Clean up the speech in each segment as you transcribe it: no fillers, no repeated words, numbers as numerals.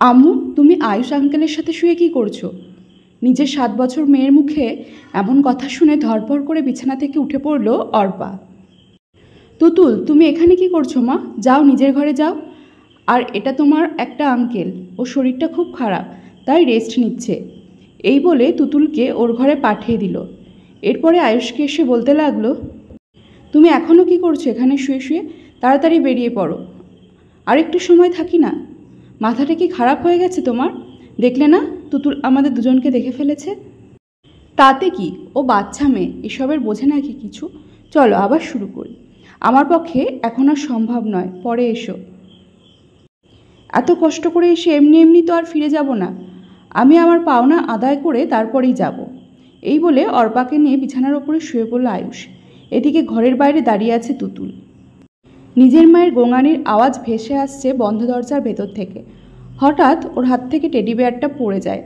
আম্মু, তুমি আয়ুষ আঙ্কেলের সাথে শুয়ে কি করছো? নিজের 7 বছর মেয়ের মুখে এমন কথা শুনে ধরপড় করে বিছানা থেকে উঠে পড়ল অর্পা। তুতুল, তুমি এখানে কি করছো মা? যাও, নিজের ঘরে যাও। আর এটা তোমার একটা আঙ্কেল, ওর শরীরটা খুব খারাপ, তাই রেস্ট নিচ্ছে। এই বলে তুতুলকে ওর ঘরে পাঠিয়ে দিল। এরপরে আয়ুষকে এসে বলতে লাগলো, তুমি এখনও কি করছো এখানে শুয়ে শুয়ে? তাড়াতাড়ি বেরিয়ে পড়ো। আর একটু সময় থাকি না? মাথাটা কি খারাপ হয়ে গেছে তোমার? দেখলে না তুতুল আমাদের দুজনকে দেখে ফেলেছে। তাতে কি, ও বাচ্চা মেয়ে, এসবের বোঝে নাকি কিছু? চলো আবার শুরু করি। আমার পক্ষে এখন আর সম্ভব নয়, পরে এসো। এত কষ্ট করে এসে এমনি এমনি তো আর ফিরে যাব না। আমি আমার পাওনা আদায় করে তারপরেই যাব। এই বলে অর্পাকে নিয়ে বিছানার ওপরে শুয়ে পড়ল আয়ুষ। এদিকে ঘরের বাইরে দাঁড়িয়ে আছে তুতুল। নিজের মায়ের গোঙানির আওয়াজ ভেসে আসছে বন্ধ দরজার ভেতর থেকে। হঠাৎ ওর হাত থেকে টেডি বেয়ারটা পড়ে যায়।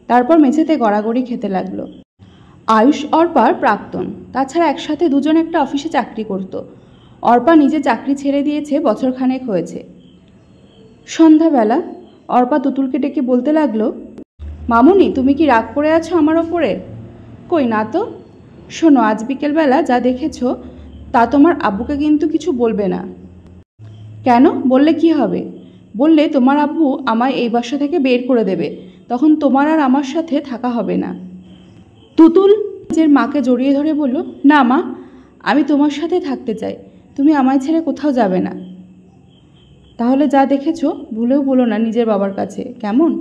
তারপর মেঝেতে গড়াগড়ি খেতে লাগলো। আয়ুষ অর্পার প্রাক্তন, তাছাড়া একসাথে দুজন একটা অফিসে চাকরি করত। অর্পা নিজে চাকরি ছেড়ে দিয়েছে বছরখানেক হয়েছে। সন্ধ্যাবেলা অর্পা তুতুলকে ডেকে বলতে লাগলো, মামুনি, তুমি কি রাগ করে আছো আমার ওপরে? কই না তো। শোনো, আজ বিকেলবেলা যা দেখেছ তা তোমার আব্বুকে কিন্তু কিছু বলবে না। কেন? বললে কি হবে? বললে তোমার আব্বু আমায় এই বাসা থেকে বের করে দেবে, তখন তোমার আর আমার সাথে থাকা হবে না। তুতুল নিজের মাকে জড়িয়ে ধরে বলল, না মা, আমি তোমার সাথে থাকতে চাই, তুমি আমায় ছেড়ে কোথাও যাবে না। তাহলে যা দেখেছ ভুলেও বলো না নিজের বাবার কাছে, কেমন?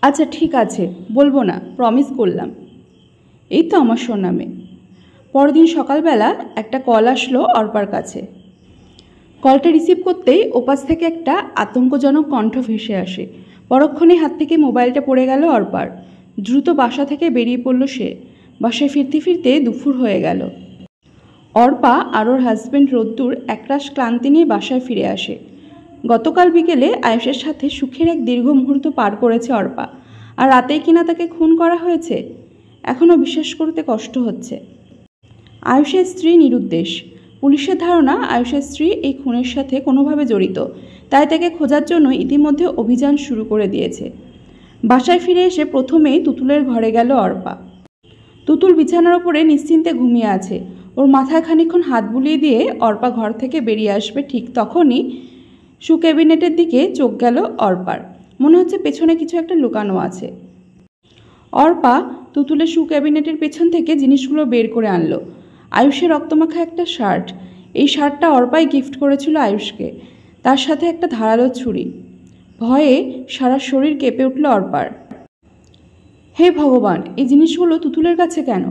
আচ্ছা ঠিক আছে, বলবো না, প্রমিস করলাম। এই তো আমার সোনা মেয়ে। পরদিন সকালবেলা একটা কল আসলো অর্পার কাছে। কলটা রিসিভ করতেই ওপাশ থেকে একটা আতঙ্কজনক কণ্ঠ ভেসে আসে। পরক্ষণে হাত থেকে মোবাইলটা পড়ে গেল অর্পার। দ্রুত বাসা থেকে বেরিয়ে পড়ল সে। বাসায় ফিরতে ফিরতে দুপুর হয়ে গেল। অর্পা আর ওর হাজব্যান্ড রোদ্দুর একরাশ ক্লান্তি নিয়ে বাসায় ফিরে আসে। গতকাল বিকেলে আয়ুষের সাথে সুখের এক দীর্ঘ মুহূর্ত পার করেছে অর্পা, আর রাতেই কিনা তাকে খুন করা হয়েছে। এখনও বিশ্বাস করতে কষ্ট হচ্ছে। আয়ুষের স্ত্রী নিরুদ্দেশ। পুলিশের ধারণা আয়ুষের স্ত্রী এই খুনের সাথে কোনোভাবে জড়িত, তাই তাকে খোঁজার জন্য ইতিমধ্যে অভিযান শুরু করে দিয়েছে। বাসায় ফিরে এসে প্রথমেই তুতুলের ঘরে গেল অর্পা। তুতুল বিছানার ওপরে নিশ্চিন্তে ঘুমিয়ে আছে। ওর মাথায় খানিকক্ষণ হাত বুলিয়ে দিয়ে অর্পা ঘর থেকে বেরিয়ে আসবে, ঠিক তখনই শু ক্যাবিনেটের দিকে চোখ গেল অর্পার। মনে হচ্ছে পেছনে কিছু একটা লুকানো আছে। অর্পা তুতুলের শু ক্যাবিনেটের পেছন থেকে জিনিসগুলো বের করে আনলো। আয়ুষের রক্তমাখা একটা শার্ট। এই শার্টটা অর্পাই গিফট করেছিল আয়ুষকে। তার সাথে একটা ধারালো ছুরি। ভয়ে সারা শরীর কেঁপে উঠল অর্পার। হে ভগবান, এই জিনিসগুলো তুতুলের কাছে কেন?